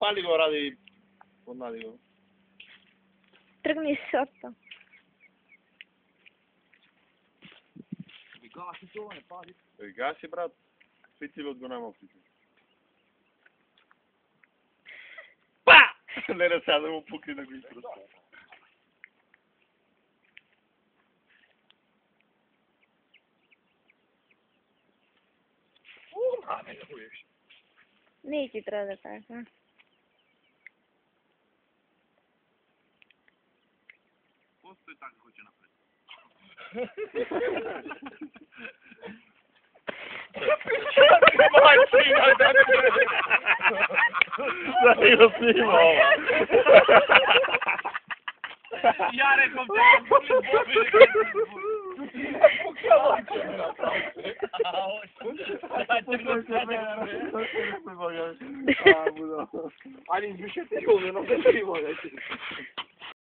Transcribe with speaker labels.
Speaker 1: Пали го, ради... Поднади го.
Speaker 2: Тргни се оттам.
Speaker 3: Гаси тоа, не пали.
Speaker 1: Гаси, брат. Фитилот го нема фитил. Па! Не сега да му пукне да го изпроста.
Speaker 2: Не ти треба да така.
Speaker 3: Постои така кој ќе напред.
Speaker 1: Да ти го снима ова.
Speaker 3: Ја реков те Боби. Ајде, измишете го, не напред.